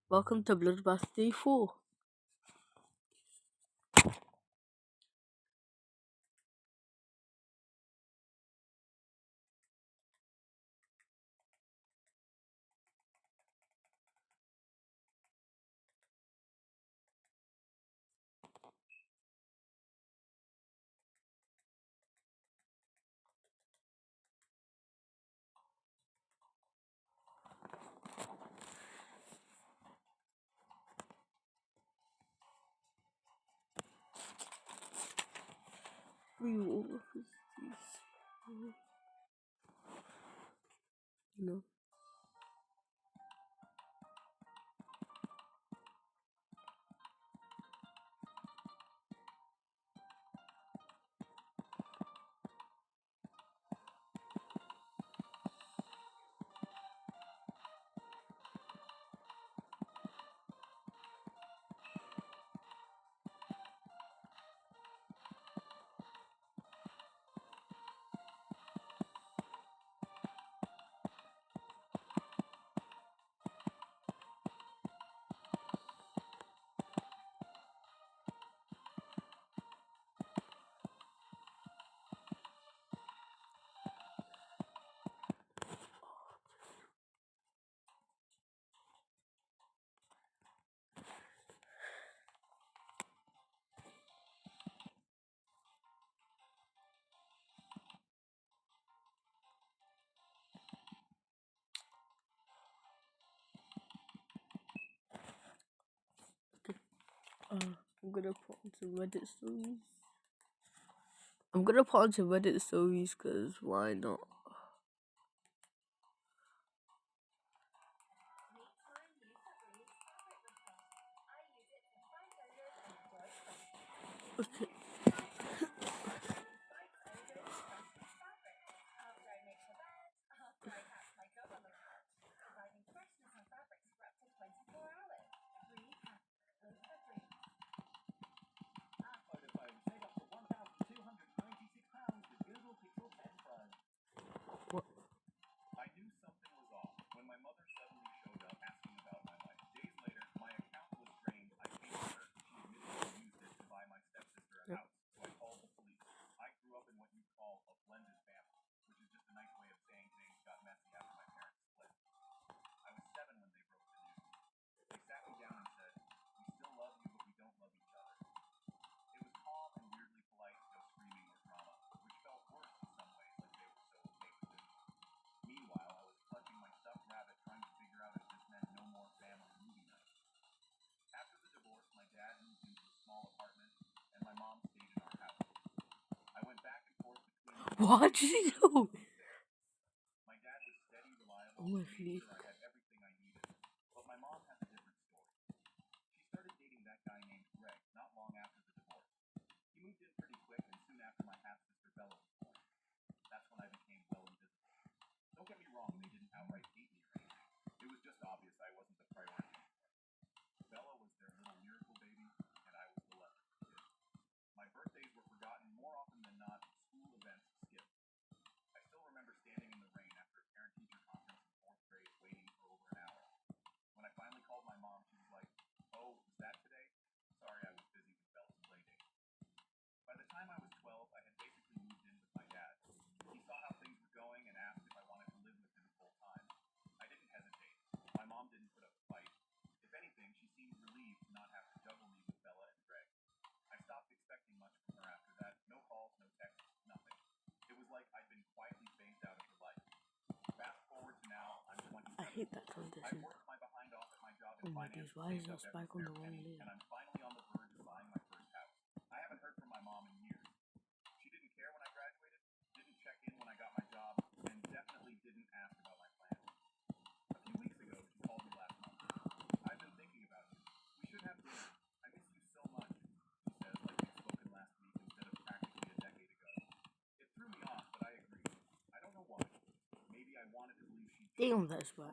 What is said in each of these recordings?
Welcome to Bloodbath Day 4. We all of these, you know. I'm gonna put on some Reddit stories. Cause why not? Okay. What? Yep. What did you do? Oh my feet. I hate that transition. Oh my days, why is that spike on the wrong lane? Damn, that's bad.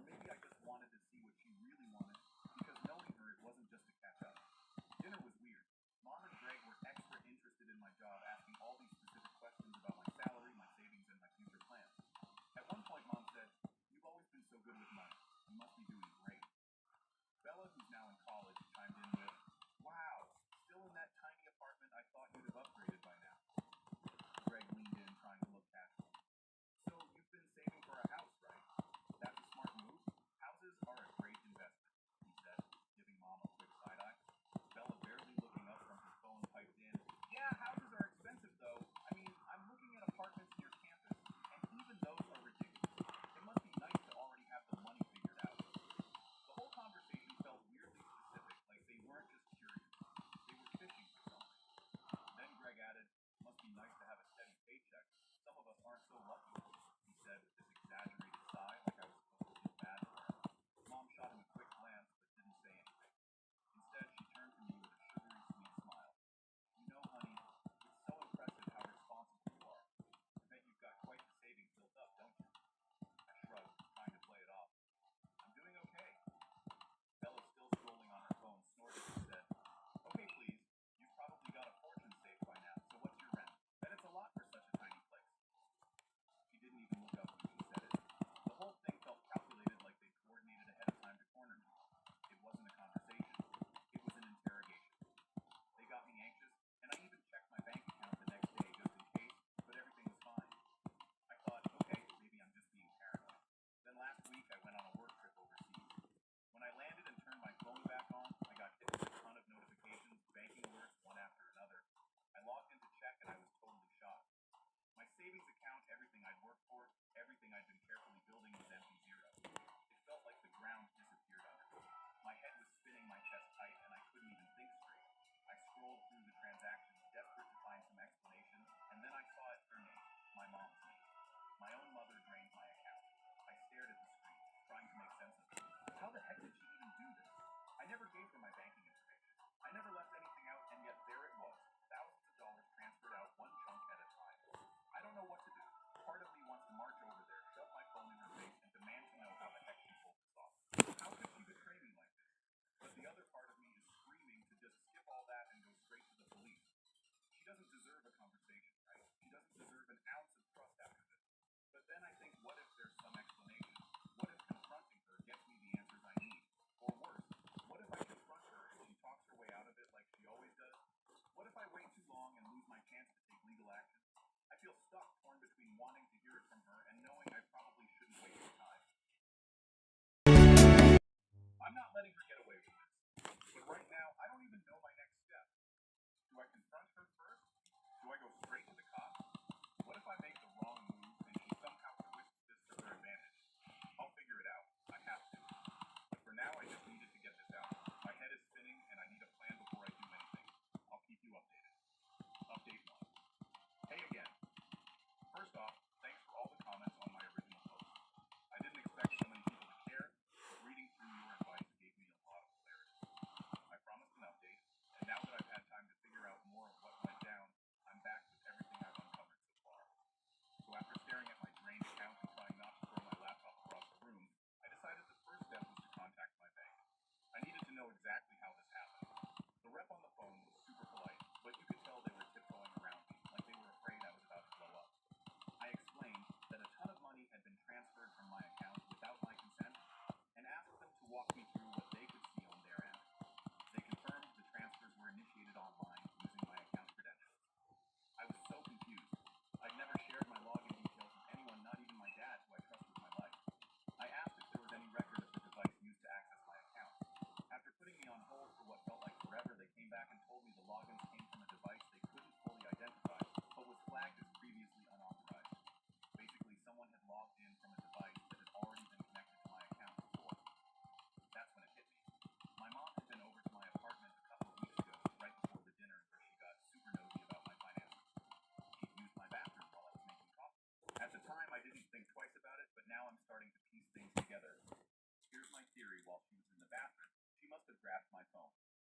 But right now, I don't even know my next step. Do I confront her first? Do I go straight to the cops? What if I make the wrong move and she somehow twists this to her advantage? I'll figure it out. I have to. But for now, I just needed to get this out. My head is spinning and I need a plan before I do anything. I'll keep you updated. Update 1. Hey again. First off, thanks for all the comments on my original post. I didn't expect so many people to care, but reading through your advice gave me a lot of clarity. I promised an update, and now that I've had time to figure out more of what went down, I'm back with everything I've uncovered so far. So after staring at my drained account and trying not to throw my laptop across the room, I decided the first step was to contact my bank. I needed to know exactly how this happened. The rep on the phone was super polite, but you could tell they were tiptoeing around me, like they were afraid I was about to blow up. I explained that a ton of money had been transferred from my account without my consent and asked them to walk me through what they could see on their end. They confirmed the transfers were initiated online using my account credentials. I was so confused. I'd never shared my login details with anyone, not even my dad, who I trust with my life. I asked if there was any record of the device used to access my account. After putting me on hold for what felt like forever, they came back and told me the logins came from a device they couldn't fully identify, but was flagged as previously unauthorized. Basically, someone had logged in from a device that had already been connected to my account before. That's when it hit me. My mom had been over to my apartment a couple of weeks ago, right before the dinner, where she got super nosy about my finances. She'd used my bathroom while I was making coffee. At the time, I didn't think twice about it, but now I'm starting to piece things together. Here's my theory: while she was in the bathroom, she must have grabbed my phone.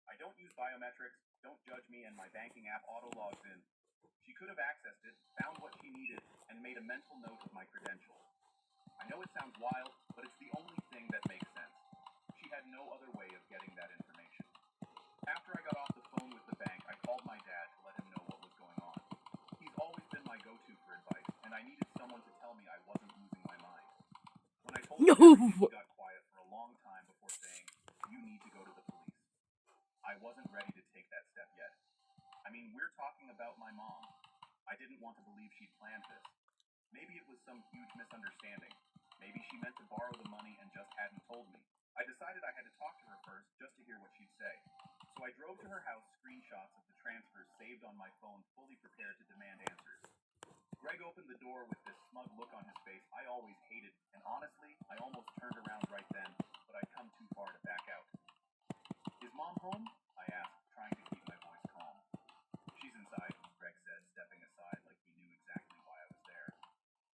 I don't use biometrics, don't judge me, and my banking app auto-logs in. She could have accessed it, found what she needed, and made a mental note of my credentials. I know it sounds wild, but it's the only thing that makes sense. She had no other way of getting that information. After I got off the phone with the bank, I called my dad to let him know what was going on. He's always been my go-to for advice, and I needed someone to tell me I wasn't losing my mind. When I told him everything, he got quiet for a long time before saying, "You need to go to the police." I wasn't ready to take that step yet. I mean, we're talking about my mom. I didn't want to believe she'd planned this. Maybe it was some huge misunderstanding. Maybe she meant to borrow the money and just hadn't told me. I decided I had to talk to her first just to hear what she'd say. So I drove to her house, screenshots of the transfers saved on my phone, fully prepared to demand answers. Greg opened the door with this smug look on his face I always hated, and honestly, I almost turned around right then, but I'd come too far to back out. "Is Mom home?" I asked, trying to keep my voice calm. "She's inside," Greg said, stepping aside like he knew exactly why I was there.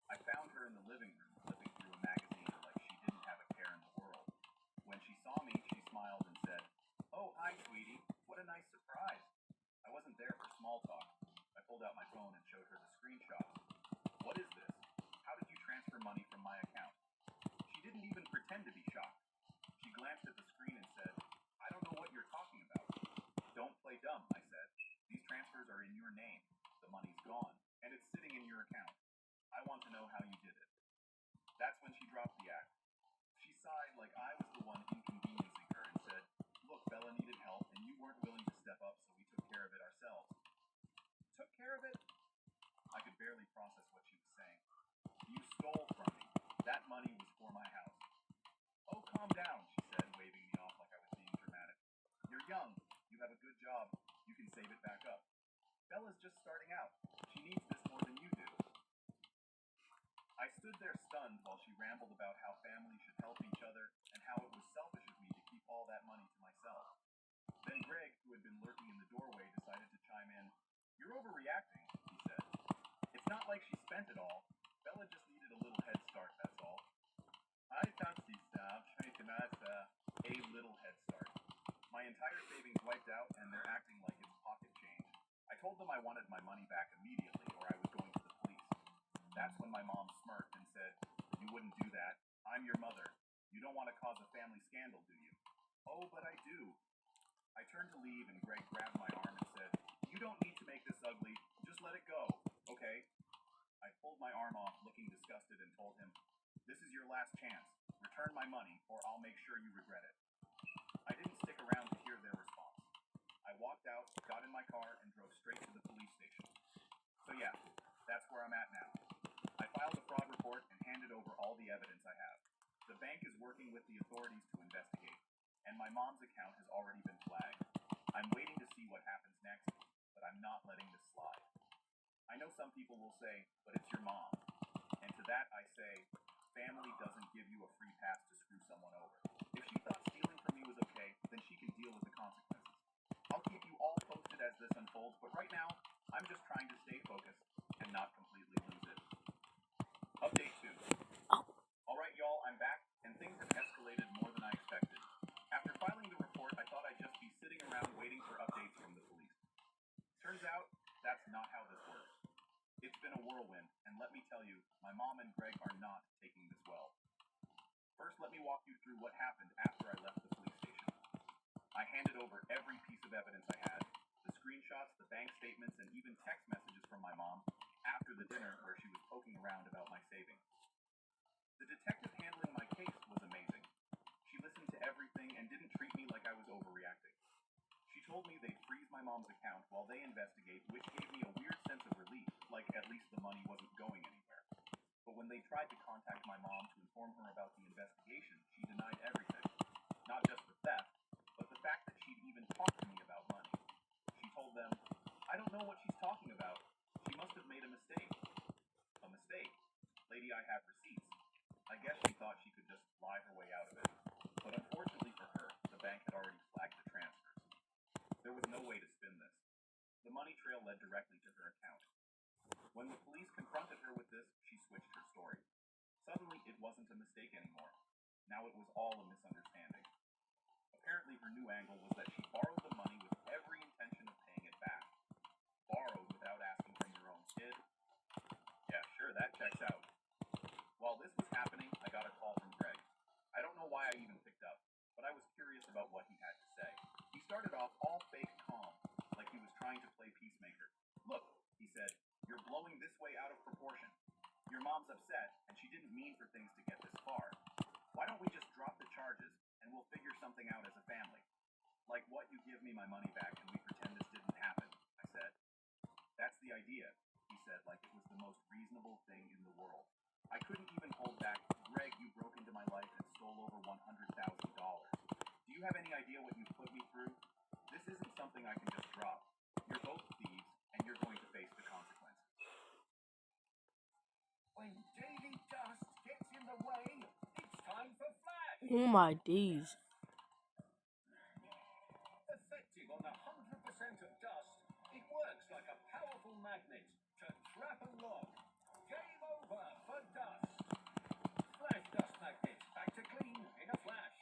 I found her in the living room, flipping through a magazine like she didn't have a care in the world. When she saw me, she smiled and said, "Oh, hi, sweetie. What a nice surprise." I wasn't there for small talk. I pulled out my phone and showed her the screenshots. "What is this? How did you transfer money from my account?" She didn't even pretend to be shocked. She glanced at the screen and said, "I don't know what you're talking about." "Don't play dumb," I said. "These transfers are in your name. The money's gone, and it's sitting in your account. I want to know how you did it." That's when she dropped the act. She sighed like I was the one inconveniencing her and said, "Look, Bella needed help, and you weren't willing to step up, so we took care of it ourselves." "Took care of it?" I could barely process what she was saying. "You stole from me. That money was for my house." "Oh, calm down," she said, waving me off like I was being dramatic. "You're young. You have a good job. You can save it back up. Bella's just starting out. She needs this more than you do." I stood there stunned while she rambled about how families should help each other and how it was selfish of me to keep all that money to myself. Then Greg, who had been lurking in the doorway, decided to chime in. "You're overreacting," he said. "It's not like she spent it all. Bella just needed a little head start, that's all." I thought she stopped, trying to not a little head start. My entire savings wiped out, and they're acting like it's pocket change. I told them I wanted my money back immediately, or I was going to the police. That's when my mom smirked and said, "You wouldn't do that. I'm your mother. You don't want to cause a family scandal, do you?" "Oh, but I do." I turned to leave, and Greg grabbed my arm and said, "You don't need to make this ugly. Just let it go, okay?" I pulled my arm off, looking disgusted, and told him, "This is your last chance. Return my money, or I'll make sure you regret it." I didn't stick around to hear their response. I walked out, got in my car, and drove straight to the police station. So yeah, that's where I'm at now. I filed a fraud report and handed over all the evidence I have. The bank is working with the authorities to investigate, and my mom's account has already been flagged. some people will say, but it's your mom. And to that I say, family doesn't give you a free pass to screw someone over. If she thought stealing from me was okay, then she can deal with the consequences. I'll keep you all posted as this unfolds, but right now, I'm just trying to stay focused and not completely lose it. Update 2. Alright y'all, I'm back, and things have escalated more than I expected. After filing the report, I thought I'd just be sitting around waiting for updates from the police. Turns out, that's not how this works. It's been a whirlwind, and let me tell you, my mom and Greg are not taking this well. First, let me walk you through what happened after I left the police station. I handed over every piece of evidence I had, the screenshots, the bank statements, and even text messages from my mom after the dinner where she was poking around about my savings. The detective handling my case was amazing. She listened to everything and didn't treat me like I was overreacting. She told me they'd freeze my mom's account while they investigate, which gave me a weird sense of relief, like at least the money wasn't going anywhere. But when they tried to contact my mom to inform her about the investigation, she denied everything. Not just the theft, but the fact that she'd even talked to me about money. She told them, I don't know what she's talking about. She must have made a mistake. A mistake? Lady, I have receipts. I guess she thought she could just lie her way out of it. But unfortunately for her, the bank had already flagged the transfers. There was no way to spin this. The money trail led directly to her account. When the police confronted her with this, she switched her story. Suddenly, it wasn't a mistake anymore. Now it was all a misunderstanding. Apparently, her new angle was that she borrowed the money with every intention of paying it back. Borrowed without asking from your own kid? Yeah, sure, that checks out. While this was happening, I got a call from Greg. I don't know why I even picked up, but I was curious about what he had to say. He started off all fake calm, like he was trying to play peacemaker. Look, he said, you're blowing this way out of proportion. Your mom's upset, and she didn't mean for things to get this far. Why don't we just drop the charges, and we'll figure something out as a family? Like what, you give me my money back and we pretend this didn't happen, I said. That's the idea, he said, like it was the most reasonable thing in the world. I couldn't even hold back. Greg, you broke into my life and stole over $100,000. Do you have any idea what you've put me through? This isn't something I can just drop. You're both thieves, and you're going to face the consequences. When daily dust gets in the way, it's time for Flash! Oh my days. Effective on 100% of dust, it works like a powerful magnet to trap and lock. Game over for dust. Flash dust magnet, back to clean in a flash.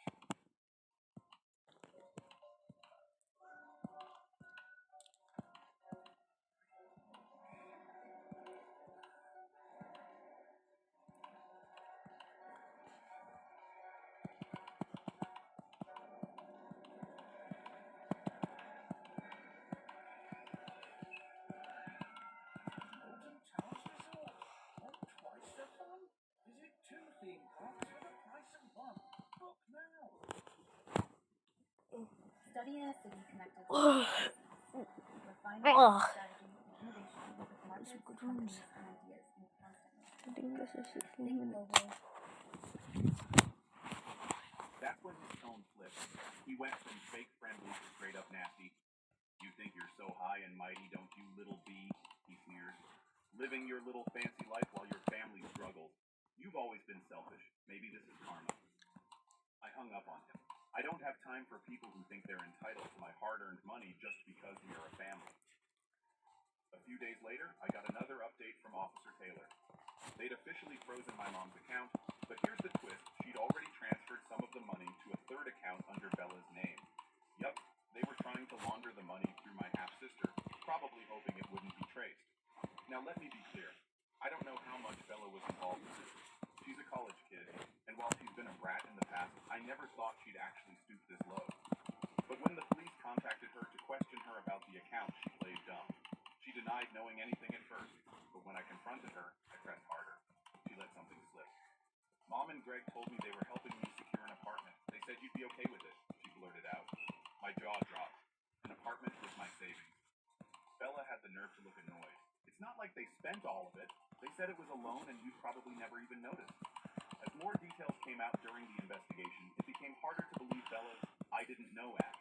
Golden Towers Resort. Want twice the fun? Visit 2 theme parks for the price of 1. Book now. Study in a city connected to Ugh. refine Ugh. strategy and innovation with markets, Some good companies, ones. and ideas in constant I think this is 16 Think minutes. global. That's when his tone flipped. He went from fake friendly to straight up nasty. You think you're so high and mighty, don't you, little bee? He sneered. Living your little fancy life while your family struggles. You've always been selfish. Maybe this is karma. I hung up on him. I don't have time for people who think they're entitled to my hard-earned money just because we are a family. A few days later, I got another update from Officer Taylor. They'd officially frozen my mom's account, but here's the twist. She'd already transferred some of the money to a third account under Bella's name. Yup, they were trying to launder the money through my half-sister, probably hoping it wouldn't be traced. Now let me be clear. I don't know how much Bella was involved in this. She's a college kid, and while she's been a brat in the past, I never thought she'd actually stoop this low. But when the police contacted her to question her about the account, she played dumb. She denied knowing anything at first, but when I confronted her, I pressed harder. She let something slip. Mom and Greg told me they were helping me secure an apartment. They said you'd be okay with it, she blurted out. My jaw dropped. An apartment was my savings. Bella had the nerve to look annoyed. It's not like they spent all of it. They said it was a loan and you'd probably never even notice. As more details came out during the investigation, it became harder to believe Bella's I didn't know act.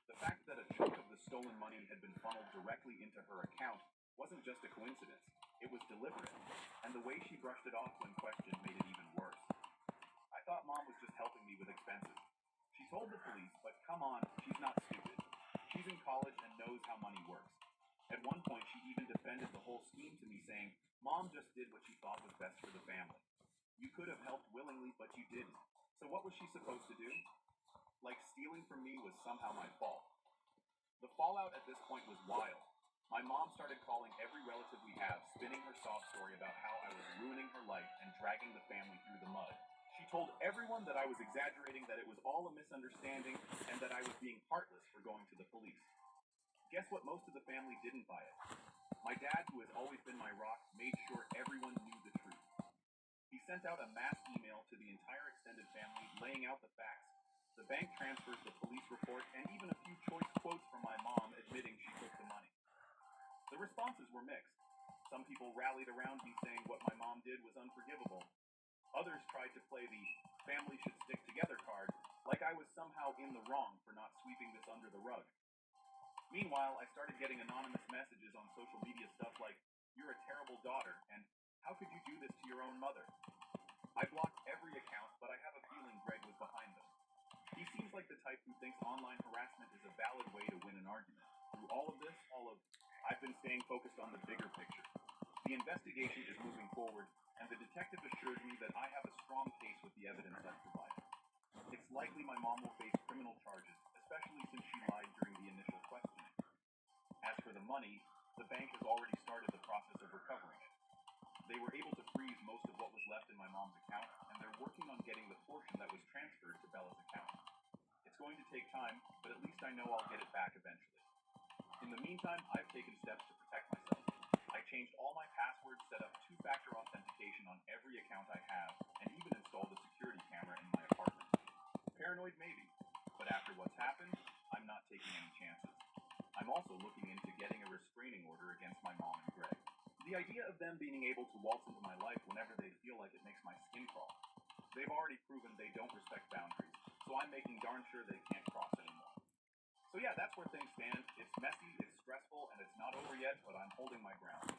The fact that a chunk of the stolen money had been funneled directly into her account wasn't just a coincidence. It was deliberate, and the way she brushed it off when questioned made it even worse. I thought Mom was just helping me with expenses. She told the police, but come on, she's not stupid. She's in college and knows how money works. At one point, she even defended the whole scheme to me, saying, Mom just did what she thought was best for the family. You could have helped willingly, but you didn't. So what was she supposed to do? Like stealing from me was somehow my fault. The fallout at this point was wild. My mom started calling every relative we have, spinning her sob story about how I was ruining her life and dragging the family through the mud. She told everyone that I was exaggerating, that it was all a misunderstanding, and that I was being heartless for going to the police. Guess what most of the family didn't buy it? My dad, who has always been my rock, made sure everyone knew the truth. He sent out a mass email to the entire extended family laying out the facts, the bank transfers, the police report, and even a few choice quotes from my mom admitting she took the money. The responses were mixed. Some people rallied around me saying what my mom did was unforgivable. Others tried to play the family should stick together card, like I was somehow in the wrong for not sweeping this under the rug. Meanwhile, I started getting anonymous messages on social media, stuff like, you're a terrible daughter, and how could you do this to your own mother? I blocked every account, but I have a feeling Greg was behind them. He seems like the type who thinks online harassment is a valid way to win an argument. Through all of this, I've been staying focused on the bigger picture. The investigation is moving forward, and the detective assured me that I have a strong case with the evidence I've provided. It's likely my mom will face criminal charges, especially since she lied during the initial questioning. As for the money, the bank has already started the process of recovering it. They were able to freeze most of what was left in my mom's account, and they're working on getting the portion that was transferred to Bella's account. It's going to take time, but at least I know I'll get it back eventually. In the meantime, I've taken steps to protect myself. I changed all my passwords, set up two-factor authentication on every account I have, and even installed a security camera in my apartment. Paranoid maybe, but after what's happened, I'm not taking any chances. I'm also looking into getting a restraining order against my mom and Greg. The idea of them being able to waltz into my life whenever they feel like it makes my skin crawl. They've already proven they don't respect boundaries, so I'm making darn sure they can't cross anymore. So yeah, that's where things stand. It's messy, it's stressful, and it's not over yet, but I'm holding my ground.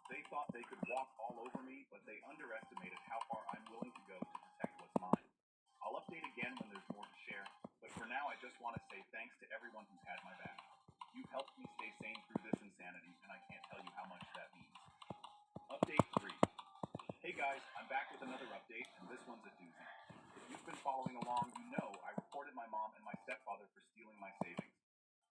They thought they could walk all over me, but they underestimated how far I'm willing to go to protect what's mine. I'll update again when there's more to share, but for now I just want to say thanks to everyone who's had my back. You've helped me stay sane through this insanity, and I can't tell you how much that means. Update 3. Hey guys, I'm back with another update, and this one's a doozy. If you've been following along, you know I reported my mom and my stepfather for stealing my savings.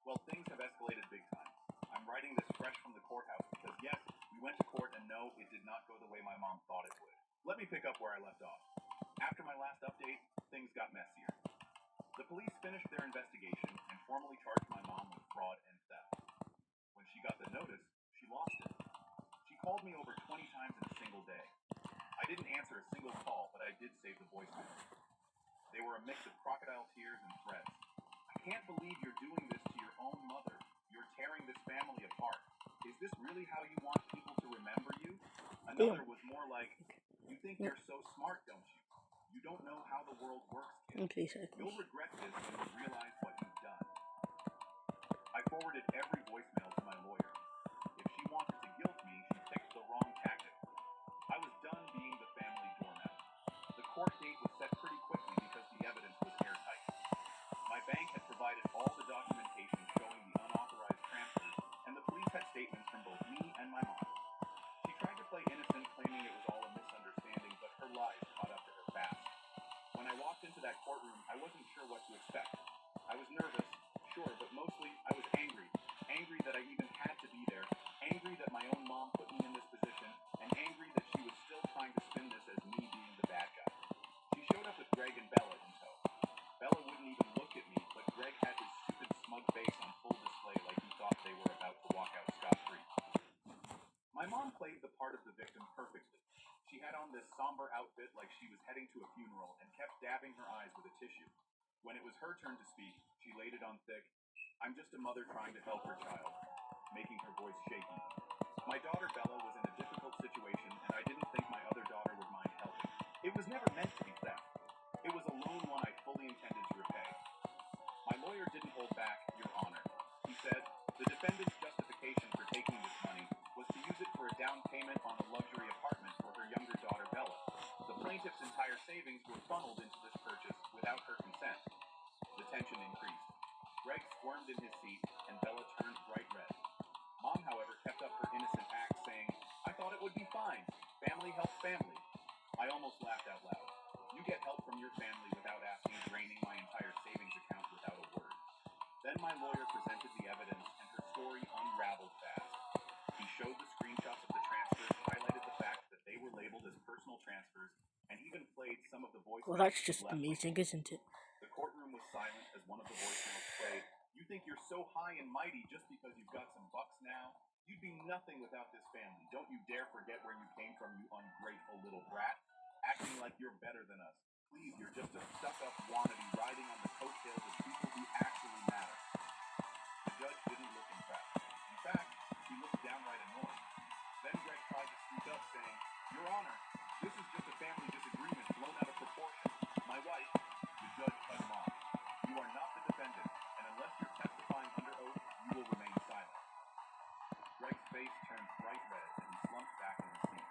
Well, things have escalated big time. I'm writing this fresh from the courthouse because yes, we went to court and no, it did not go the way my mom thought it would. Let me pick up where I left off. After my last update, things got messier. The police finished their investigation and formally charged my mom with fraud and theft. When she got the notice, she lost it. She called me over 20 times in a single day. I didn't answer a single call, but I did save the voicemail. They were a mix of crocodile tears and threats. I can't believe you're doing this to your own mother. You're tearing this family apart. Is this really how you want people to remember you? Another was more like, you think you're so smart, don't you? You don't know how the world works, kid. You'll regret this when you realize what you've done. I forwarded every voicemail to my lawyer. If she wanted to guilt me, she picked the wrong tactic. I was done being the family doormat. The court date was set pretty quickly because the evidence was airtight. My bank had provided all the documentation showing the unauthorized transfers, and the police had statements from both me and my mom. She tried to play innocent, claiming it was all a misunderstanding, but her lies caught up to her fast. When I walked into that courtroom, I wasn't sure what to expect. I was nervous, sure, but mostly I was angry. Angry that I even had to be there. Angry that my own mom put me in this position, and angry that she was still trying to spin this as me being the bad guy. She showed up with Greg and Bella in tow. Bella wouldn't even look at me, but Greg had his stupid smug face on full display like he thought they were about to walk out scot-free. My mom played the part of the victim perfectly. She had on this somber outfit like she was heading to a funeral and kept dabbing her eyes with a tissue. When it was her turn to speak, she laid it on thick. I'm just a mother trying to help her child, making her voice shaky. My daughter Bella was in a difficult situation, and I didn't think my other daughter would mind helping. It was never meant to be theft. It was a loan one I fully intended to repay. My lawyer didn't hold back, Your Honor. He said, the defendant's justification for taking this money was to use it for a down payment on a funneled into this purchase without her consent. The tension increased. Greg squirmed in his seat, and Bella turned bright red. Mom, however, kept up her innocent act, saying, "I thought it would be fine. Family helps family." I almost laughed out loud. You get help from your family without asking, draining my entire savings account without a word. Then my lawyer presented the evidence, and her story unraveled fast. He showed the screenshots of the transfers, highlighted the fact that they were labeled as personal transfers, and even played some of the voice Well, memos that's just left. amazing, isn't it? The courtroom was silent as one of the voicemails played. "You think you're so high and mighty just because you've got some bucks now? You'd be nothing without this family. Don't you dare forget where you came from, you ungrateful little brat. Acting like you're better than us. Please, you're just a stuck-up wannabe riding on the coattails of people who actually matter." The judge didn't look impressed. In fact, he looked downright annoyed. Then Greg tried to speak up, saying, "Your Honor, this is just a family disagreement blown out of proportion. My wife..." The judge cut him off. "You are not the defendant, and unless you're testifying under oath, you will remain silent." Greg's face turned bright red, and he slumped back in his seat.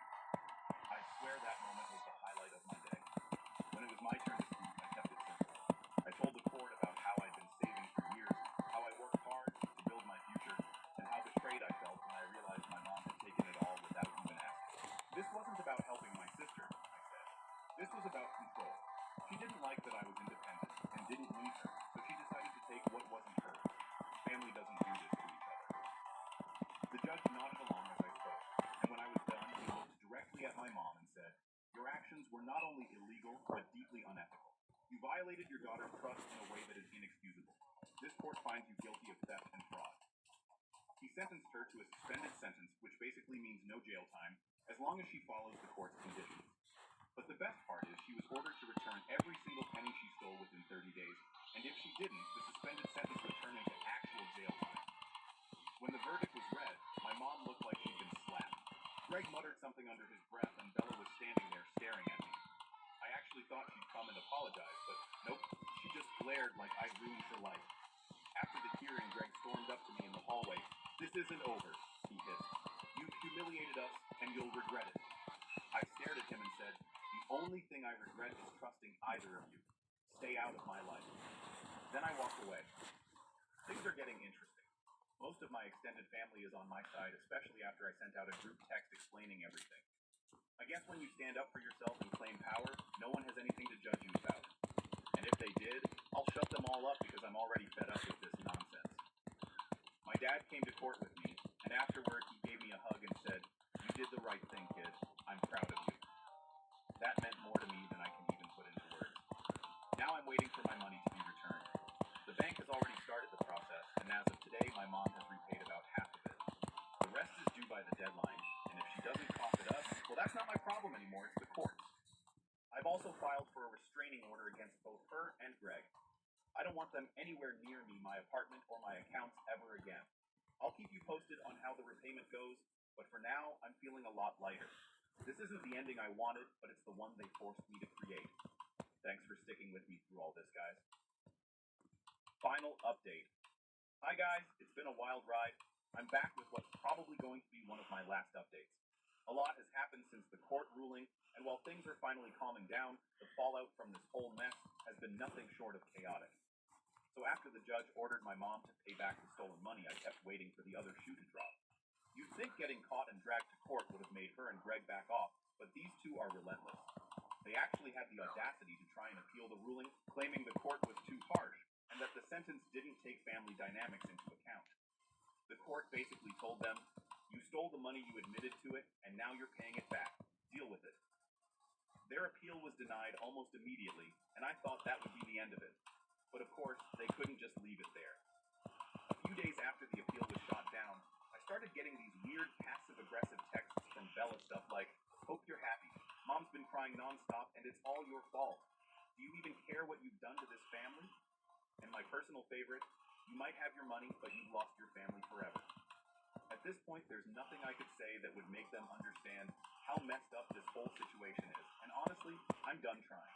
I swear that moment was the highlight of my day. When it was my turn to speak, I kept it simple. I told the court about how I'd been saving for years, how I worked hard to build my future, and how betrayed I felt when I realized my mom had taken it all without even asking. This wasn't about helping my sister, I said. This was about control. She didn't like that I was independent and didn't need her, so she decided to take what wasn't hers. Family doesn't do this to each other. The judge nodded along as I spoke, and when I was done, he looked directly at my mom and said, "Your actions were not only illegal, but deeply unethical. You violated your daughter's trust in a way that is inexcusable. This court finds you guilty of theft and fraud." He sentenced her to a suspended sentence, which basically means no jail time, as long as she follows the court's conditions. But the best part is she was ordered to return every single penny she stole within 30 days, and if she didn't, the suspended sentence would turn into actual jail time. When the verdict was read, my mom looked like she'd been slapped. Greg muttered something under his breath, and Bella was standing there staring at me. I actually thought she'd come and apologize, but nope, she just glared like I'd ruined her life. After the hearing, Greg stormed up to me in the hallway. "This isn't over," he hissed. "You've humiliated us, and you'll regret it." I stared at him and said, "The only thing I regret is trusting either of you. Stay out of my life." Then I walked away. Things are getting interesting. Most of my extended family is on my side, especially after I sent out a group text explaining everything. I guess when you stand up for yourself and claim power, no one has anything to judge you about. And if they did, I'll shut them all up because I'm already fed up with this nonsense. My dad came to court with me, and afterward he gave me a hug and said, "You did the right thing, kid. I'm proud of you." That meant more to me than I can even put into words. Now I'm waiting for my money to be returned. The bank has already started the process, and as of today, my mom has repaid about half of it. The rest is due by the deadline, and if she doesn't cough it up, well, that's not my problem anymore, it's the courts. I've also filed for a restraining order against both her and Greg. I don't want them anywhere near me, my apartment, or my accounts ever again. I'll keep you posted on how the repayment goes, but for now, I'm feeling a lot lighter. This isn't the ending I wanted, but it's the one they forced me to create. Thanks for sticking with me through all this, guys. Final update. Hi guys, it's been a wild ride. I'm back with what's probably going to be one of my last updates. A lot has happened since the court ruling, and while things are finally calming down, the fallout from this whole mess has been nothing short of chaotic. So after the judge ordered my mom to pay back the stolen money, I kept waiting for the other shoe to drop. You'd think getting caught and dragged to court would have made her and Greg back off, but these two are relentless. They actually had the audacity to try and appeal the ruling, claiming the court was too harsh, and that the sentence didn't take family dynamics into account. The court basically told them, "You stole the money, you admitted to it, and now you're paying it back. Deal with it." Their appeal was denied almost immediately, and I thought that would be the end of it. But of course, they couldn't just leave it there. A few days after the appeal was shot down, I started getting these weird passive-aggressive texts from Bella, stuff like, "Hope you're happy. Mom's been crying nonstop, and it's all your fault. Do you even care what you've done to this family?" And my personal favorite, "You might have your money, but you've lost your family forever." At this point, there's nothing I could say that would make them understand how messed up this whole situation is, and honestly, I'm done trying.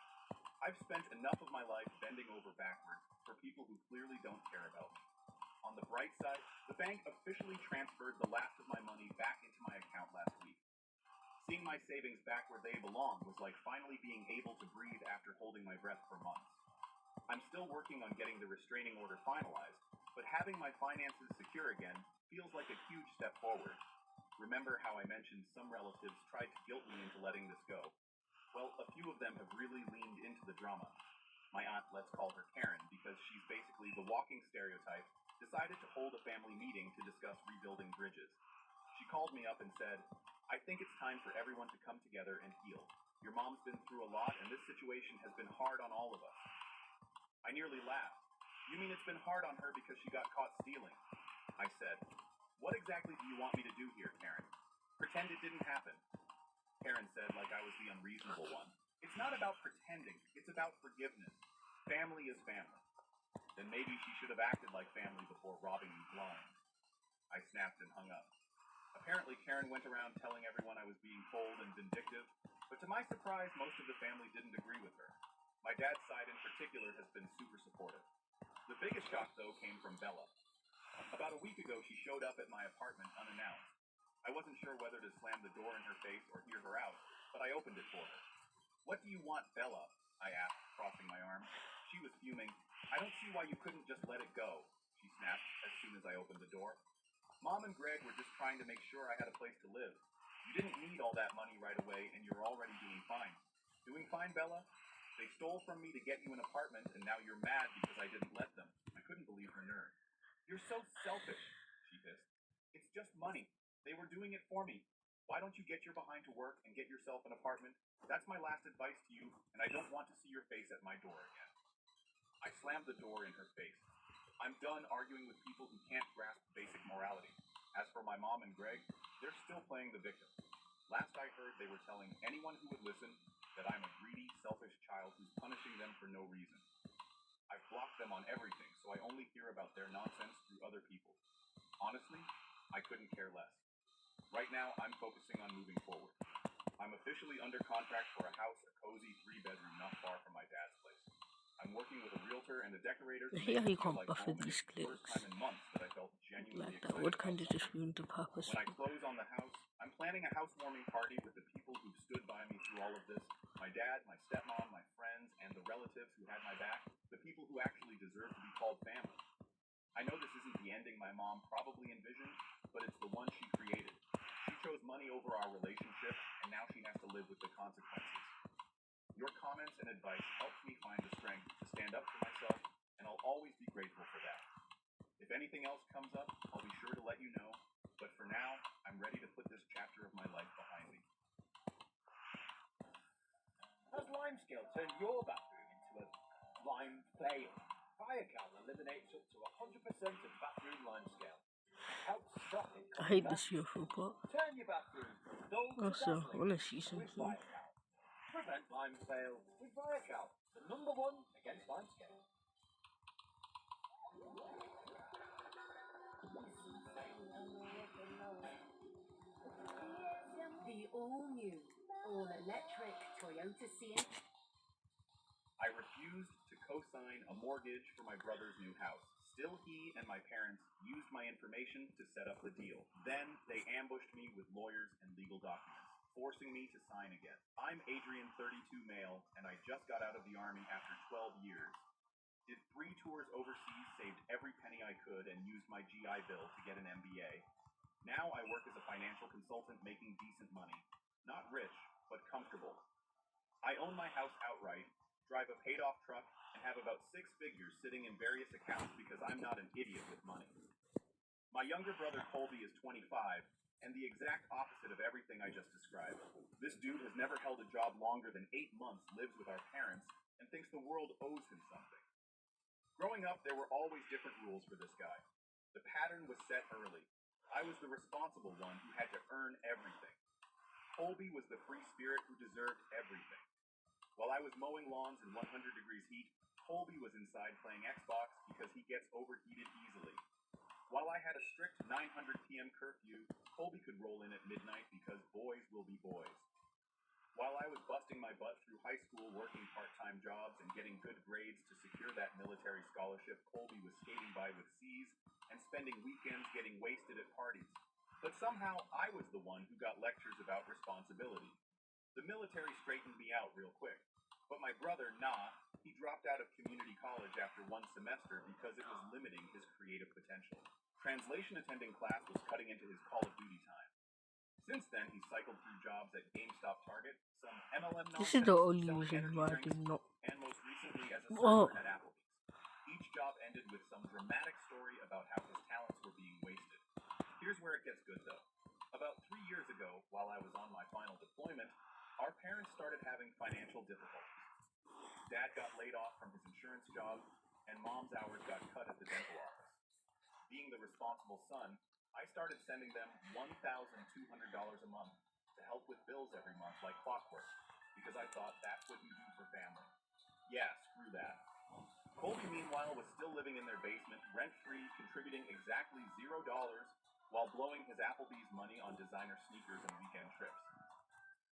I've spent enough of my life bending over backwards for people who clearly don't care about me. On the bright side, the bank officially transferred the last of my money back into my account last week. Seeing my savings back where they belong was like finally being able to breathe after holding my breath for months. I'm still working on getting the restraining order finalized, but having my finances secure again feels like a huge step forward. Remember how I mentioned some relatives tried to guilt me into letting this go? Well, a few of them have really leaned into the drama. My aunt, let's call her Karen, because she's basically the walking stereotype, decided to hold a family meeting to discuss rebuilding bridges. She called me up and said, "I think it's time for everyone to come together and heal. Your mom's been through a lot, and this situation has been hard on all of us." I nearly laughed. "You mean it's been hard on her because she got caught stealing?" I said, "What exactly do you want me to do here, Karen? Pretend it didn't happen?" Karen said, like I was the unreasonable one, "It's not about pretending, it's about forgiveness. Family is family." Then maybe she should have acted like family before robbing me blind. I snapped and hung up. Apparently, Karen went around telling everyone I was being cold and vindictive, but to my surprise, most of the family didn't agree with her. My dad's side in particular has been super supportive. The biggest shock, though, came from Bella. About a week ago, she showed up at my apartment unannounced. I wasn't sure whether to slam the door in her face or hear her out, but I opened it for her. "What do you want, Bella?" I asked, crossing my arms. She was fuming. "I don't see why you couldn't just let it go," she snapped as soon as I opened the door. "Mom and Greg were just trying to make sure I had a place to live. You didn't need all that money right away, and you're already doing fine." "Doing fine, Bella? They stole from me to get you an apartment, and now you're mad because I didn't let them." I couldn't believe her nerve. "You're so selfish," she hissed. "It's just money. They were doing it for me. Why don't you get your behind to work and get yourself an apartment? That's my last advice to you, and I don't want to see your face at my door again." I slammed the door in her face. I'm done arguing with people who can't grasp basic morality. As for my mom and Greg, they're still playing the victim. Last I heard, they were telling anyone who would listen that I'm a greedy, selfish child who's punishing them for no reason. I've blocked them on everything, so I only hear about their nonsense through other people. Honestly, I couldn't care less. Right now, I'm focusing on moving forward. I'm officially under contract for a house, a cozy 3-bedroom not far from my dad's place. I'm working with a realtor and a decorator to Here make you it feel can't like buffer home, and these it's the first clicks. time in months that I felt genuinely Like that excited would about kind of just something. ruin the purpose. When I close on the house, I'm planning a housewarming party with the people who've stood by me through all of this. My dad, my stepmom, my friends, and the relatives who had my back. The people who actually deserve to be called family. I know this isn't the ending my mom probably envisioned, but it's the one she created. She chose money over our relationship, and now she has to live with the consequences. Your comments and advice helped me find the strength to stand up for myself, and I'll always be grateful for that. If anything else comes up, I'll be sure to let you know, but for now, I'm ready to put this chapter of my life behind me. Has Limescale turned your bathroom into a lime fail? Firecal eliminates up to 100% of bathroom limescale. Helps stop it. I hate this UFO part. Turn your bathroom from dull to Also, I dazzling want to see with something. Firecal. Prevent lime fail with Firecal, the #1 against limescale. The all-new, all-electric Toyota Sienna. I refused to co-sign a mortgage for my brother's new house. Still, he and my parents used my information to set up the deal. Then they ambushed me with lawyers and legal documents, forcing me to sign again. I'm Adrian, 32 male, and I just got out of the Army after 12 years. Did 3 tours overseas, saved every penny I could, and used my GI Bill to get an MBA. Now I work as a financial consultant making decent money. Not rich, but comfortable. I own my house outright, drive a paid-off truck, and have about 6 figures sitting in various accounts because I'm not an idiot with money. My younger brother Colby is 25, and the exact opposite of everything I just described. This dude has never held a job longer than 8 months, lives with our parents, and thinks the world owes him something. Growing up, there were always different rules for this guy. The pattern was set early. I was the responsible one who had to earn everything. Colby was the free spirit who deserved everything. While I was mowing lawns in 100 degrees heat, Colby was inside playing Xbox because he gets overheated easily. While I had a strict 900 p.m. curfew, Colby could roll in at midnight because boys will be boys. While I was busting my butt through high school, working part-time jobs, and getting good grades to secure that military scholarship, Colby was skating by with C's and spending weekends getting wasted at parties. But somehow I was the one who got lectures about responsibility. The military straightened me out real quick. But my brother, he dropped out of community college after one semester because it was limiting his creative potential. Translation attending class was cutting into his Call of Duty time. Since then, he cycled through jobs at GameStop Target, some MLM This is nonsense, the only selling reason energy why I drinks, did not. and most recently as a Oh. server at Applebee's. Each job ended with some dramatic story about how his talents were being wasted. Here's where it gets good, though. About 3 years ago, while I was on my final deployment, our parents started having financial difficulties. Dad got laid off from his insurance job, and Mom's hours got cut at the dental office. Being the responsible son, I started sending them $1,200 a month to help with bills every month like clockwork, because I thought that's what you do for family. Yeah, screw that. Colby, meanwhile, was still living in their basement, rent-free, contributing exactly $0 while blowing his Applebee's money on designer sneakers and weekend trips.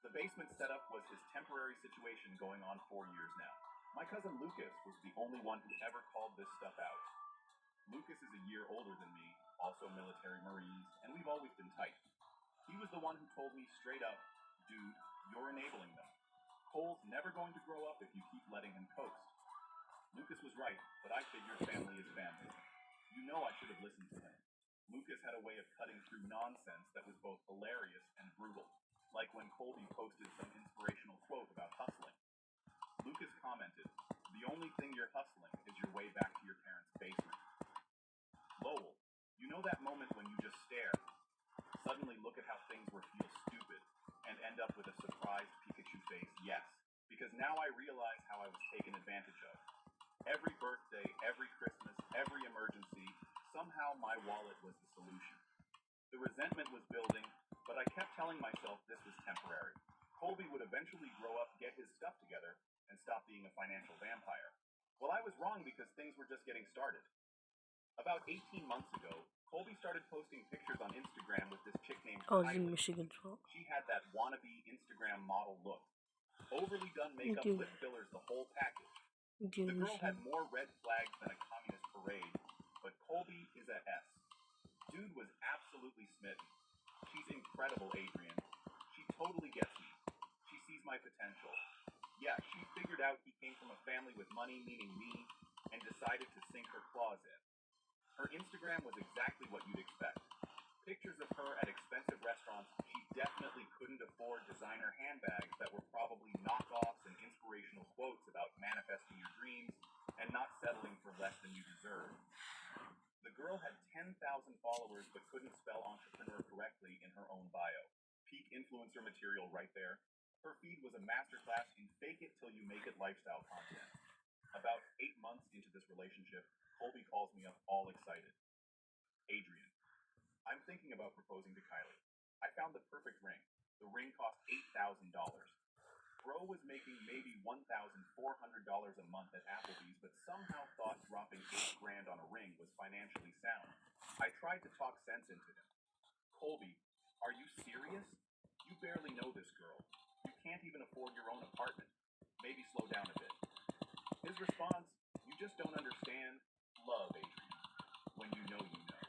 The basement setup was his temporary situation going on 4 years now. My cousin Lucas was the only one who ever called this stuff out. Lucas is a year older than me, also military Marines, and we've always been tight. He was the one who told me straight up, dude, you're enabling them. Cole's never going to grow up if you keep letting him coast. Lucas was right, but I figured family is family. You know I should have listened to him. Lucas had a way of cutting through nonsense that was both hilarious and brutal, like when Colby posted some inspirational quote about hustling. Lucas commented, the only thing you're hustling is your way back to your parents' basement. Lowell, you know that moment when you just stare, suddenly look at how things were feel stupid, and end up with a surprised Pikachu face, yes, because now I realize how I was taken advantage of. Every birthday, every Christmas, every emergency, somehow my wallet was the solution. The resentment was building, but I kept telling myself this was temporary. Colby would eventually grow up, get his stuff together, and stop being a financial vampire. Well, I was wrong because things were just getting started. About 18 months ago, Colby started posting pictures on Instagram with this chick named I was in Kylie. Michigan, so. She had that wannabe Instagram model look. Overly done makeup, Dude. lip fillers, the whole package. Dude, The girl had more red flags than a communist parade, but Colby is a S. Dude was absolutely smitten. She's incredible, Adrian. She totally gets me. She sees my potential. Yeah, she figured out he came from a family with money, meaning me, and decided to sink her claws in. Her Instagram was exactly what you'd expect. Pictures of her at expensive restaurants she definitely couldn't afford, designer handbags that were probably knockoffs, and inspirational quotes about manifesting your dreams and not settling for less than you deserve. The girl had 10,000 followers but couldn't spell entrepreneur correctly in her own bio. Peak influencer material right there. Her feed was a masterclass in fake it till you make it lifestyle content. About 8 months into this relationship, Colby calls me up all excited. Adrian, I'm thinking about proposing to Kylie. I found the perfect ring. The ring cost $8,000. Bro was making maybe $1,400 a month at Applebee's, but somehow thought dropping $8,000 on a ring was financially sound. I tried to talk sense into him. Colby, are you serious? You barely know this girl. You can't even afford your own apartment. Maybe slow down a bit. His response, you just don't understand. Love, Adrian. When you know you know.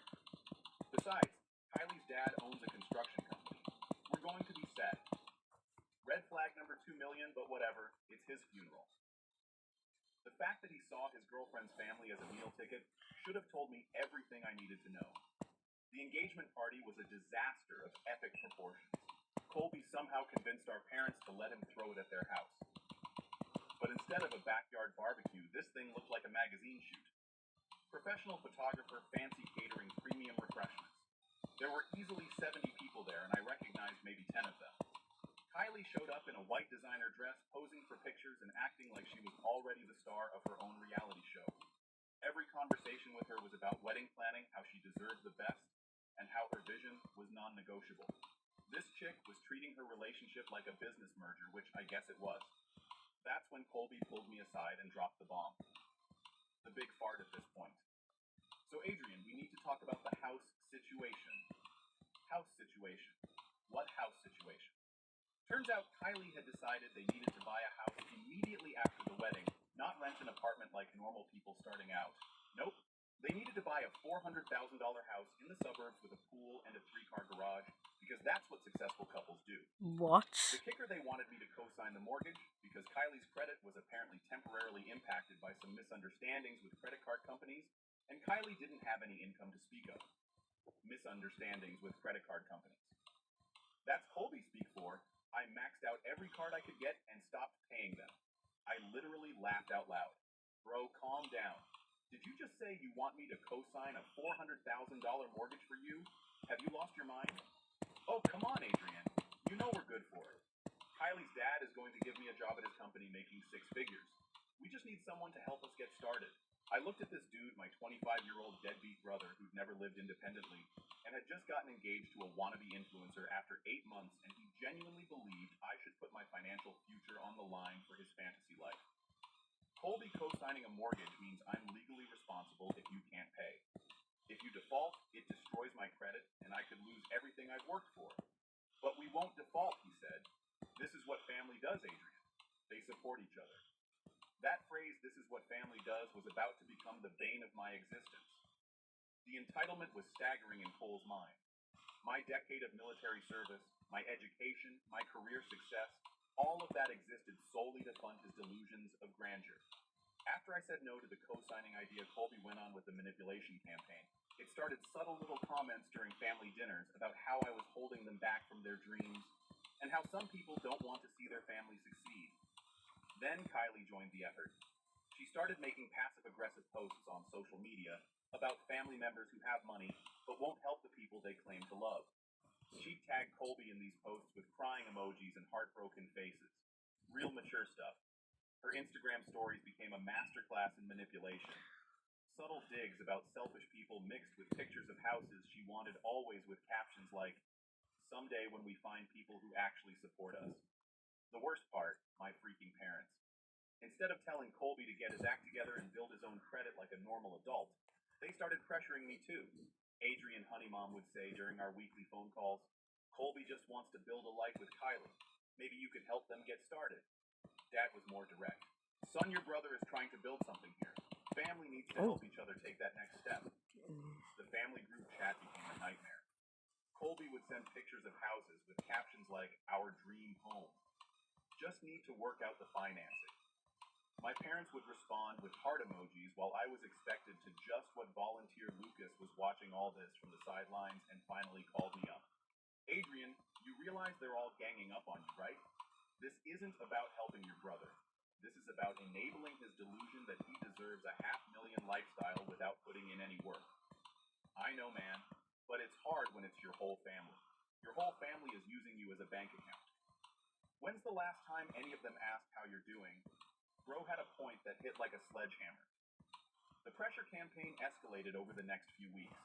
Besides, Kylie's dad owns a construction company. We're going to be set. Red flag number 2 million, but whatever. It's his funeral. The fact that he saw his girlfriend's family as a meal ticket should have told me everything I needed to know. The engagement party was a disaster of epic proportions. Colby somehow convinced our parents to let him throw it at their house. But instead of a backyard barbecue, this thing looked like a magazine shoot. Professional photographer, fancy catering, premium refreshments. There were easily 70 people there, and I recognized maybe 10 of them. Kylie showed up in a white designer dress, posing for pictures and acting like she was already the star of her own reality show. Every conversation with her was about wedding planning, how she deserved the best, and how her vision was non-negotiable. This chick was treating her relationship like a business merger, which I guess it was. That's when Colby pulled me aside and dropped the bomb. The big fart at this point. So Adrian, we need to talk about the house situation. House situation. What house situation? Turns out Kylie had decided they needed to buy a house immediately after the wedding, not rent an apartment like normal people starting out. Nope. They needed to buy buy a $400,000 house in the suburbs with a pool and a 3-car garage because that's what successful couples do. What? The kicker, they wanted me to co-sign the mortgage because Kylie's credit was apparently temporarily impacted by some misunderstandings with credit card companies, and Kylie didn't have any income to speak of. Misunderstandings with credit card companies. That's Colby speak for. I maxed out every card I could get and stopped paying them. I literally laughed out loud. Bro, calm down. Did you just say you want me to co-sign a $400,000 mortgage for you? Have you lost your mind? Oh, come on, Adrian. You know we're good for it. Kylie's dad is going to give me a job at his company making 6 figures. We just need someone to help us get started. I looked at this dude, my 25-year-old deadbeat brother who'd never lived independently, and had just gotten engaged to a wannabe influencer after 8 months, and he genuinely believed I should put my financial future on the line for his fantasy life. Colby co-signing a mortgage means I'm legally responsible if you can't pay. If you default, it destroys my credit, and I could lose everything I've worked for. But we won't default, he said. This is what family does, Adrian. They support each other. That phrase, this is what family does, was about to become the bane of my existence. The entitlement was staggering in Cole's mind. My decade of military service, my education, my career success, all of that existed solely to fund his delusions of grandeur. After I said no to the co-signing idea, Colby went on with the manipulation campaign. It started subtle little comments during family dinners about how I was holding them back from their dreams, and how some people don't want to see their family succeed. Then Kylie joined the effort. She started making passive-aggressive posts on social media about family members who have money but won't help the people they claim to love. She'd tag Colby in these posts with crying emojis and heartbroken faces. Real mature stuff. Her Instagram stories became a masterclass in manipulation. Subtle digs about selfish people mixed with pictures of houses she wanted, always with captions like, "Someday when we find people who actually support us." The worst part, my freaking parents. Instead of telling Colby to get his act together and build his own credit like a normal adult, they started pressuring me too. Adrian Honeymom would say during our weekly phone calls, "Colby just wants to build a life with Kylie. Maybe you could help them get started." Dad was more direct. "Son, your brother is trying to build something here. Family needs to help each other take that next step." The family group chat became a nightmare. Colby would send pictures of houses with captions like, "Our dream home. Just need to work out the financing." My parents would respond with heart emojis while I was expected to just what volunteer Lucas was watching all this from the sidelines and finally called me up. "Adrian, you realize they're all ganging up on you, right? This isn't about helping your brother. This is about enabling his delusion that he deserves a $500,000 lifestyle without putting in any work." I know, man, but it's hard when it's your whole family. Your whole family is using you as a bank account. When's the last time any of them asked how you're doing? Bro had a point that hit like a sledgehammer. The pressure campaign escalated over the next few weeks.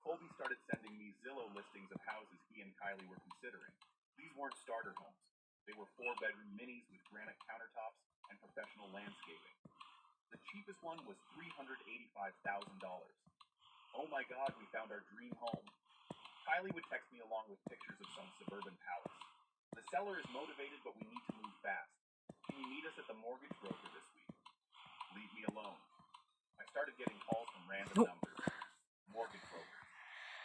Colby started sending me Zillow listings of houses he and Kylie were considering. These weren't starter homes. They were 4-bedroom minis with granite countertops and professional landscaping. The cheapest one was $385,000. "Oh my God, we found our dream home." Kylie would text me along with pictures of some suburban palace. "The seller is motivated, but we need to move fast. Can you meet us at the mortgage broker this week?" Leave me alone. I started getting calls from random numbers. Mortgage brokers.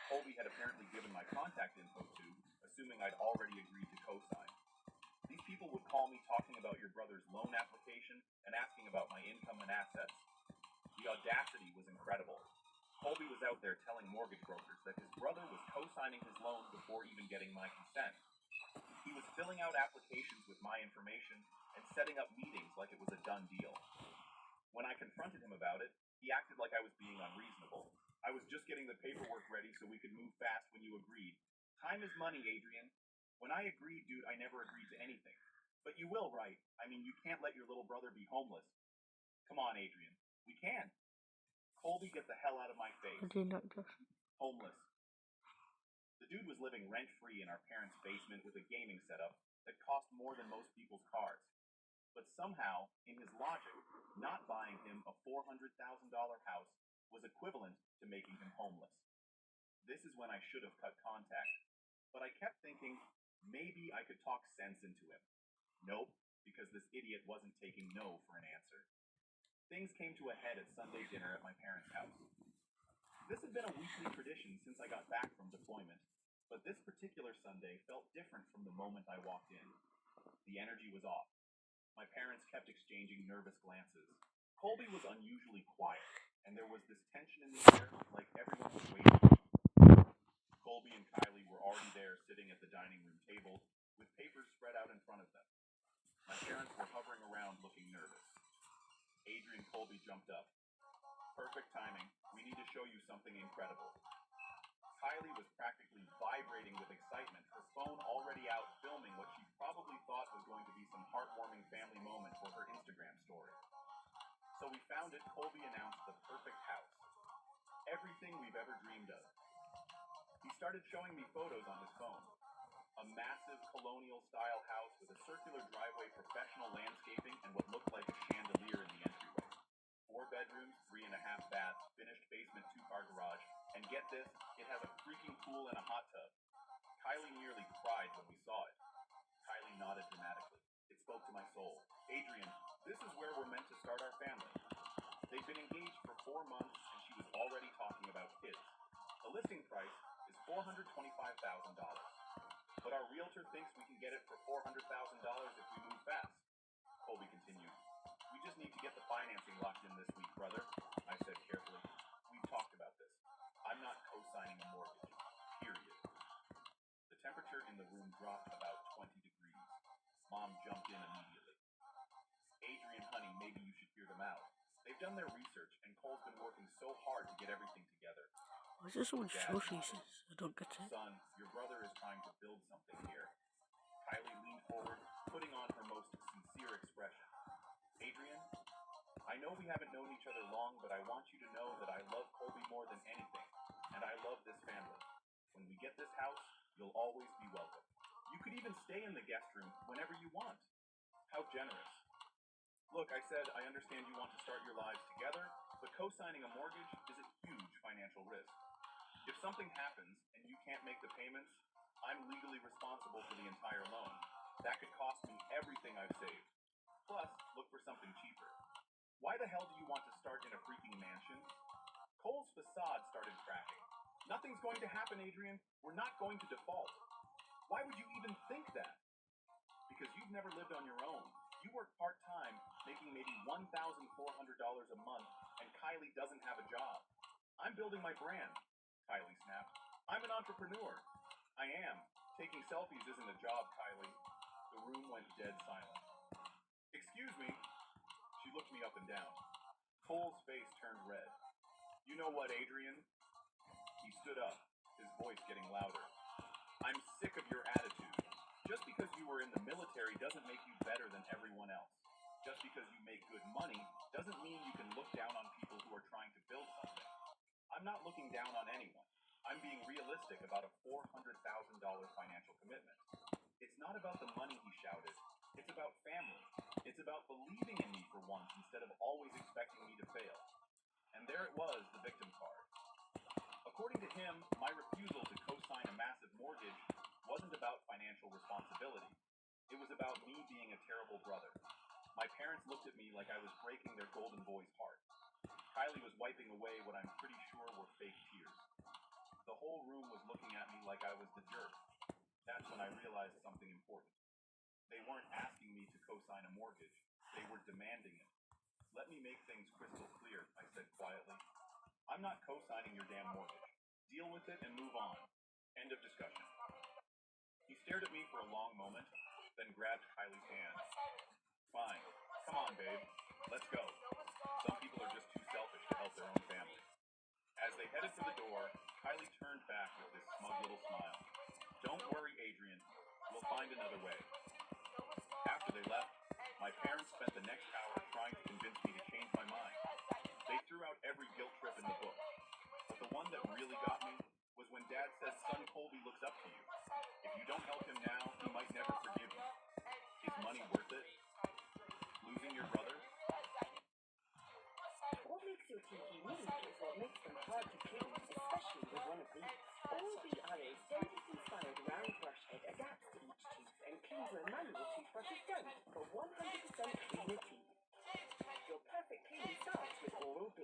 Colby had apparently given my contact info to, assuming I'd already agreed to co-sign. These people would call me talking about your brother's loan application and asking about my income and assets. The audacity was incredible. Colby was out there telling mortgage brokers that his brother was co-signing his loan before even getting my consent. He was filling out applications with my information and setting up meetings like it was a done deal. When I confronted him about it, he acted like I was being unreasonable. "I was just getting the paperwork ready so we could move fast when you agreed." Time is money, Adrian. When I agreed, dude, I never agreed to anything. But you will, right? I mean, you can't let your little brother be homeless. Come on, Adrian. We can. Colby, get the hell out of my face. Homeless. The dude was living rent-free in our parents' basement with a gaming setup that cost more than most people's cars. But somehow, in his logic, not buying him a $400,000 house was equivalent to making him homeless. This is when I should have cut contact. But I kept thinking, maybe I could talk sense into him. Nope, because this idiot wasn't taking no for an answer. Things came to a head at Sunday dinner at my parents' house. This had been a weekly tradition since I got back from deployment, but this particular Sunday felt different from the moment I walked in. The energy was off. My parents kept exchanging nervous glances. Colby was unusually quiet, and there was this tension in the air, like everyone was waiting. Colby and Kylie were already there sitting at the dining room table, with papers spread out in front of them. My parents were hovering around looking nervous. Adrian Colby jumped up. Perfect timing. We need to show you something incredible. Kylie was practically vibrating with excitement, her phone already out filming what she probably thought was going to be some heartwarming family moment for her Instagram story. So we found it. Colby announced the perfect house. Everything we've ever dreamed of. He started showing me photos on his phone. A massive colonial-style house with a circular driveway, professional landscaping, and what looked like a chandelier in the entryway. 4 bedrooms, 3.5 baths, finished basement, 2-car garage, and get this, it has a freaking pool and a hot tub. Kylie nearly cried when we saw it. Kylie nodded dramatically. It spoke to my soul. Adrian, this is where we're meant to start our family. They've been engaged for 4 months, and she was already talking about kids. The listing price is $425,000. But our realtor thinks we can get it for $400,000 if we move fast. Colby continued. We just need to get the financing locked in this week, brother, I said carefully. We've talked about this. I'm not co-signing a mortgage. Period. The temperature in the room dropped about 20 degrees. Mom jumped in immediately. Adrian, honey, maybe you should hear them out. They've done their research, and Cole's been working so hard to get everything together. Why is this so much slow faces? I don't get it. Son, your brother is trying to build something here. Kylie leaned forward, putting on her most sincere expression. Adrian, I know we haven't known each other long, but I want you to know that I love Colby more than anything, and I love this family. When we get this house, you'll always be welcome. You could even stay in the guest room whenever you want. How generous. Look, I said, I understand you want to start your lives together, but co-signing a mortgage is a huge financial risk. If something happens and you can't make the payments, I'm legally responsible for the entire loan. That could cost me everything I've saved. Plus, look for something cheaper. Why the hell do you want to start in a freaking mansion? Cole's facade started cracking. Nothing's going to happen, Adrian. We're not going to default. Why would you even think that? Because you've never lived on your own. You work part-time, making maybe $1,400 a month, and Kylie doesn't have a job. I'm building my brand, Kylie snapped. I'm an entrepreneur. I am. Taking selfies isn't a job, Kylie. The room went dead silent. Excuse me. She looked me up and down. Cole's face turned red. You know what, Adrian? He stood up, his voice getting louder. I'm sick of your attitude. Just because you were in the military doesn't make you better than everyone else. Just because you make good money doesn't mean you can look down on people who are trying to build something. I'm not looking down on anyone. I'm being realistic about a $400,000 financial commitment. It's not about the money, he shouted. It's about family. It's about believing in me for once instead of always expecting me to fail. And there it was, the victim card. According to him, my refusal to co-sign a massive mortgage wasn't about financial responsibility. It was about me being a terrible brother. My parents looked at me like I was breaking their golden boy's heart. Kylie was wiping away what I'm pretty sure were fake tears. The whole room was looking at me like I was the jerk. That's when I realized something important. They weren't asking me to co-sign a mortgage. They were demanding it. Let me make things crystal clear, I said quietly. I'm not co-signing your damn mortgage. Deal with it and move on. End of discussion. He stared at me for a long moment, then grabbed Kylie's hand. Fine. Come on, babe. Let's go. Some people are just too selfish to help their own family. As they headed for the door, Kylie turned back with this smug little smile. Don't worry, Adrian. We'll find another way. After they left, my parents spent the next hour trying to convince me to change my mind. They threw out every guilt trip in the book. But the one that really got me was when Dad said son Colby looks up to you. If you don't help him now, he might never forgive you. Is money worth it? Losing your brother? What makes your teeth unique is what makes them hard to clean, especially with one of these. Oral-B Iron's dentist-inspired round brush head adapts to each tooth and cleans where manual toothbrushes don't for 100% cleaner teeth. Your perfect clean starts with Oral-B.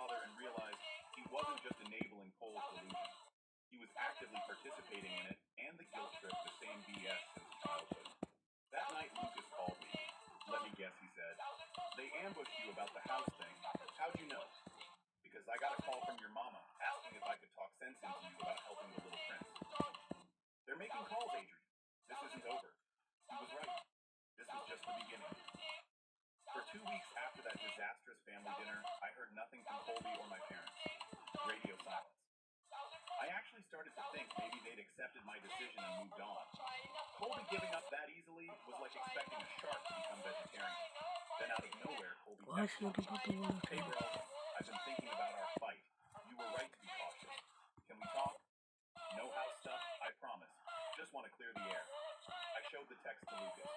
father and realized he wasn't just enabling Cole's delusion. He was actively participating in it and the guilt trip, the same BS since childhood. That night, Lucas called me. Let me guess, he said. They ambushed you about the house thing. How'd you know? Because I got a call from your mama asking if I could talk sense into you about helping the little prince. They're making calls, Adrian. This isn't over. He was right. This was just the beginning. For 2 weeks after that disastrous family dinner, I heard nothing from Colby or my parents. Radio silence. I actually started to think maybe they'd accepted my decision and moved on. Colby giving up that easily was like expecting a shark to become vegetarian. Then out of nowhere, Colby Why is texted she me, looking up the "Hey bro, I've been thinking about our fight. You were right to be cautious. Can we talk? No house stuff, I promise. Just want to clear the air." I showed the text to Lucas.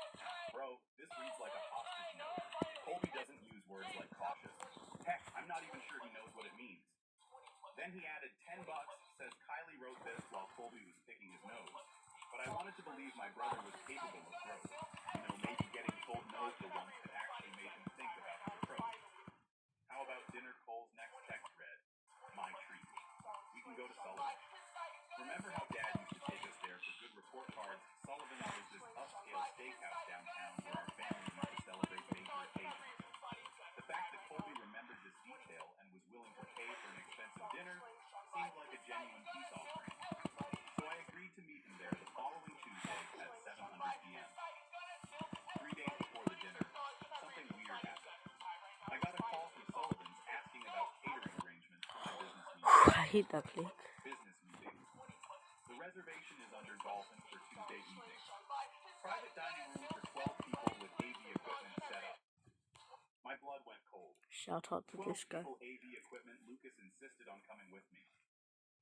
"Bro, this reads like a hostage note. Colby doesn't use words like cautious. Heck, I'm not even sure he knows what it means." Then he added $10, says Kylie wrote this while Colby was picking his nose. But I wanted to believe my brother was capable of growth. Maybe getting told no for once had actually made him think about his approach. "How about dinner?" Cole's next text read. "My treat. We can go to Sullivan. Remember how Dad used to take us there for good report cards? Sullivan was this upscale steakhouse downtown where our family used to celebrate major occasions. The fact that Colby remembered this detail and was willing to pay for an expensive dinner seemed like a genuine peace offering. So I agreed to meet him there the following Tuesday at 7:00 p.m. 3 days before the dinner, something weird happened. I got a call from Sullivan's asking about catering arrangements for my business meeting. I hate that click. Business meeting. The reservation is under Dolphin for Tuesday evening. Private dining room for 12 people with AV equipment set up. My blood went cold. Shout out to 12 this guy. people AV equipment. Lucas insisted on coming with me.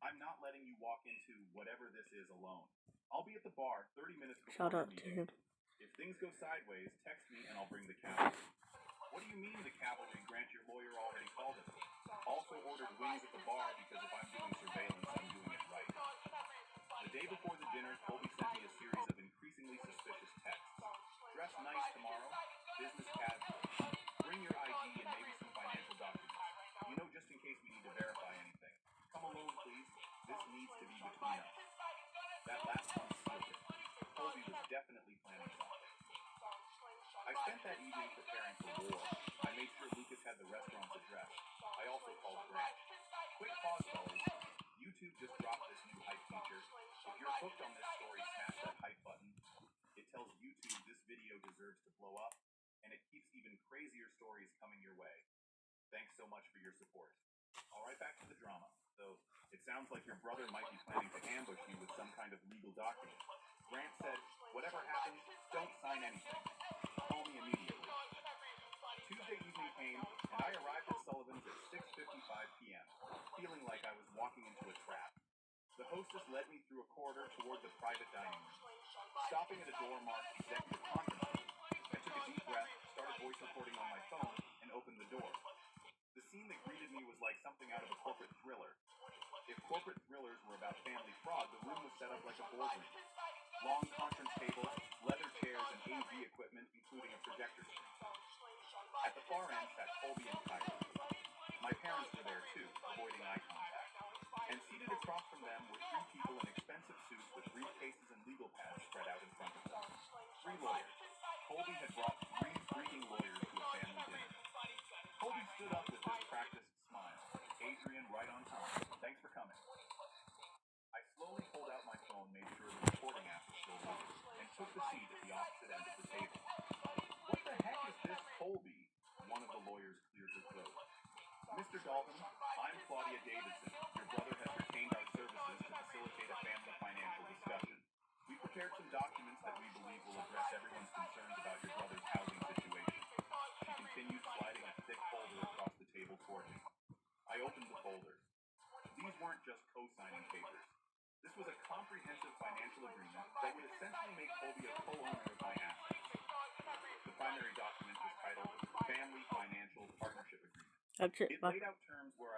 "I'm not letting you walk into whatever this is alone. I'll be at the bar 30 minutes before Shout your out to meeting. him. If things go sideways, text me and I'll bring the cavalry." "What do you mean the cavalry?" Grant, your lawyer already called it. "Also ordered wings at the bar because if I'm doing surveillance, I'm doing it right." The day before the dinner, Colby sent me a series of increasingly suspicious texts. "Dress nice tomorrow. Business casual. Bring your ID and maybe some financial documents. Just in case we need to verify anything. Come alone, please. This needs to be between us." That last one sealed it. Colby was definitely planning something. I spent that evening preparing for war. I made sure Lucas had the restaurant's address. I also called Grant. "Quick pause, fellas. YouTube just dropped this new hype feature. If you're hooked on this story, smash that hype button. It tells YouTube this video deserves to blow up, and it keeps even crazier stories coming your way. Thanks so much for your support." All right, back to the drama. So it sounds like your brother might be planning to ambush you with some kind of legal document. Grant said, "Whatever happens, don't sign anything. Call me immediately." Tuesday evening came, and I arrived at Sullivan's at 6:55 p.m., feeling like I was walking into a trap. The hostess led me through a corridor toward the private dining room. Stopping at a door marked executive conference room, I took a deep breath, started voice recording on my phone, and opened the door. The scene that greeted me was like something out of a corporate thriller. If corporate thrillers were about family fraud, the room was set up like a boardroom. Long conference tables, leather chairs, and AV equipment, including a projector screen. At the far end sat Colby and Kylie. My parents were there too, avoiding eye contact. And seated across from them were 3 people in expensive suits with briefcases and legal pads spread out in front of them. 3 lawyers. Colby had brought 3 freaking lawyers to a family dinner. Colby stood up with his practiced smile. "Adrian, right on time. Thanks for coming." I slowly pulled out my phone, made sure the recording app was still working, and took the seat at the opposite end of the table. "What the heck is this, Colby?" One of the lawyers cleared her throat. "Mr. Dalton, I'm Claudia Davidson. Your brother has retained our services to facilitate a family financial discussion. We prepared some documents that we believe will address everyone's concerns about your brother's housing situation." She continued, sliding a thick folder across the table toward me. I opened the folder. These weren't just co-signing papers. This was a comprehensive financial agreement that would essentially make Colby a co-owner of my assets. The primary document was titled Family Financial Partnership Agreement. That's it. It laid out terms where